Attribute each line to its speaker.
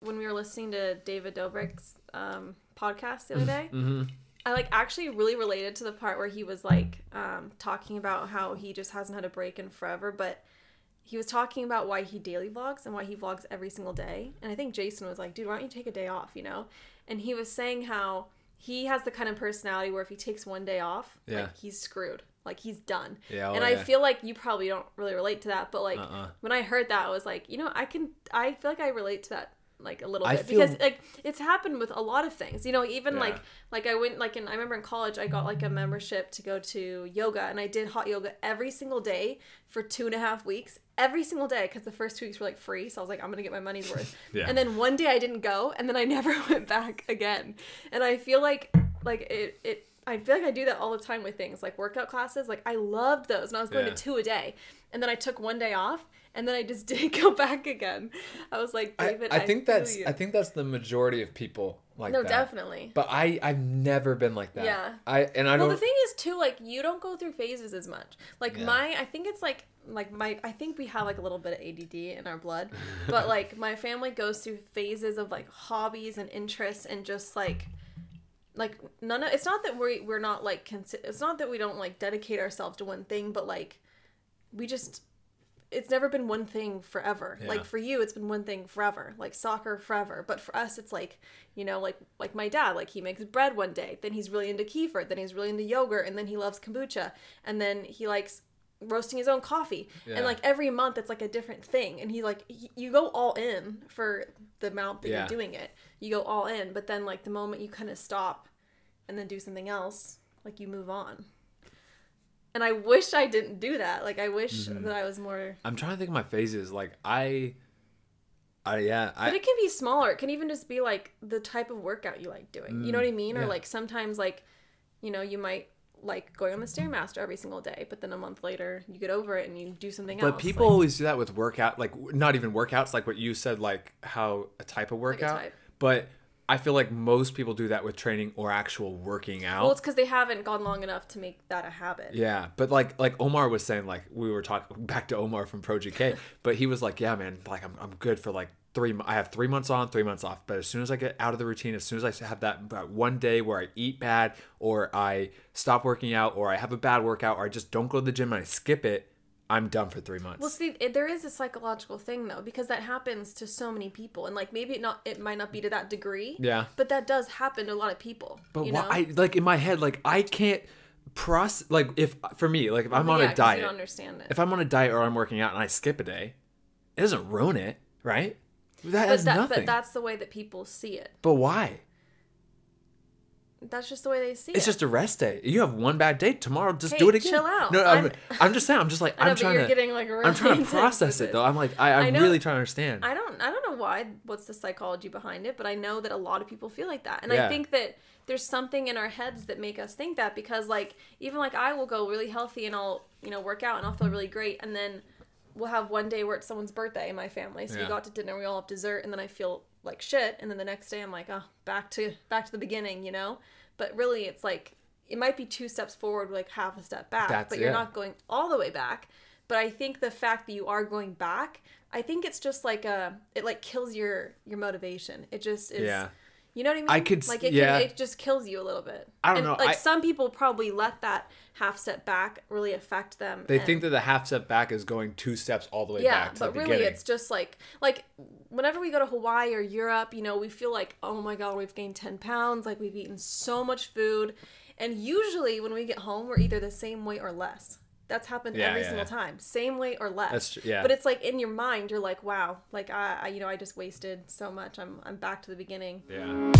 Speaker 1: when we were listening to David Dobrik's podcast the other day,
Speaker 2: mm-hmm.
Speaker 1: I like actually really related to the part where he was like talking about how he just hasn't had a break in forever, but he was talking about why he daily vlogs and why he vlogs every single day. And I think Jason was like, dude, why don't you take a day off, you know? And he was saying how he has the kind of personality where if he takes one day off, like he's screwed. Like he's done.
Speaker 2: Yeah,
Speaker 1: and I feel like you probably don't really relate to that, but like when I heard that, I was like, you know, I feel like I relate to that like a little bit because like it's happened with a lot of things, you know, even like I went like I remember in college I got like a membership to go to yoga, and I did hot yoga every single day for 2.5 weeks, every single day, because the first 2 weeks were like free, so I was like, I'm gonna get my money's worth. And then one day I didn't go, and then I never went back again. And I feel like I feel like I do that all the time with things like workout classes. Like I loved those, and I was going to 2 a day, and then I took one day off, and then I just didn't go back again. I was like, David, I think
Speaker 2: that's the majority of people like that. No,
Speaker 1: definitely.
Speaker 2: But I've never been like that.
Speaker 1: Yeah.
Speaker 2: I don't.
Speaker 1: Well, the thing is too, like you don't go through phases as much. Like I think it's like I think we have like a little bit of ADD in our blood, but like my family goes through phases of like hobbies and interests and just like none of, it's not that we're not like it's not that we don't like dedicate ourselves to one thing, but like we just, it's never been one thing forever. Like for you it's been one thing forever, like soccer forever, but for us it's like, you know, like my dad, like he makes bread one day, then he's really into kefir, then he's really into yogurt, and then he loves kombucha, and then he likes roasting his own coffee, and like every month it's like a different thing, and you go all in for the amount that you're doing it, you go all in, but then like the moment you kind of stop and then do something else, like you move on. And I wish I didn't do that. Like I wish that I was more.
Speaker 2: I'm trying to think of my phases. Like but
Speaker 1: it can be smaller. It can even just be like the type of workout you like doing. You know what I mean? Or like sometimes like, you know, you might like going on the Stairmaster every single day, but then a month later you get over it and you do something else.
Speaker 2: But people always do that with workout, like not even workouts, like what you said, like how a type of workout. Like a type. But I feel like most people do that with training or actual working out.
Speaker 1: Well, it's because they haven't gone long enough to make that a habit.
Speaker 2: Yeah, but like Omar was saying, like we were talking back to Omar from Pro GK, but he was like, yeah, man, like I'm good for like I have 3 months on, 3 months off. But as soon as I get out of the routine, as soon as I have that one day where I eat bad, or I stop working out, or I have a bad workout, or I just don't go to the gym and I skip it, I'm done for 3 months.
Speaker 1: Well, see, there is a psychological thing though, because that happens to so many people, and like maybe it might not be to that degree.
Speaker 2: Yeah.
Speaker 1: But that does happen to a lot of people.
Speaker 2: But why? Like in my head, like I can't process. Like if for me, like if I'm on a diet,
Speaker 1: you don't understand it.
Speaker 2: If I'm on a diet or I'm working out and I skip a day, it doesn't ruin it, right? That has nothing.
Speaker 1: But that's the way that people see it.
Speaker 2: But why?
Speaker 1: That's just the way they see it.
Speaker 2: It's just a rest day. You have one bad day. Tomorrow, just do it again.
Speaker 1: Chill out.
Speaker 2: No, I'm just saying. I'm just like, I'm trying to process it though. I'm like, I'm really trying to understand.
Speaker 1: I don't know why. What's the psychology behind it? But I know that a lot of people feel like that, and I think that there's something in our heads that make us think that, because like even like I will go really healthy and I'll work out and I'll feel really great, and then we'll have one day where it's someone's birthday in my family, so we go out to dinner, we all have dessert, and then I feel like shit, and then the next day I'm like, oh, back to the beginning, you know. But really, it's like it might be 2 steps forward, like half a step back, but you're not going all the way back. But I think the fact that you are going back, I think it's just like it like kills your motivation. It just is. Yeah. You know what I mean?
Speaker 2: I could,
Speaker 1: like it just kills you a little bit.
Speaker 2: I don't know.
Speaker 1: Like some people probably let that half step back really affect them.
Speaker 2: They think that the half step back is going 2 steps all the way back to the beginning. Yeah, but really it's
Speaker 1: just like whenever we go to Hawaii or Europe, we feel like, oh my God, we've gained 10 pounds. Like we've eaten so much food. And usually when we get home, we're either the same weight or less. That's happened every single time. Same weight or less.
Speaker 2: That's true, yeah.
Speaker 1: But it's like in your mind, you're like, wow, like I just wasted so much. I'm back to the beginning.
Speaker 2: Yeah.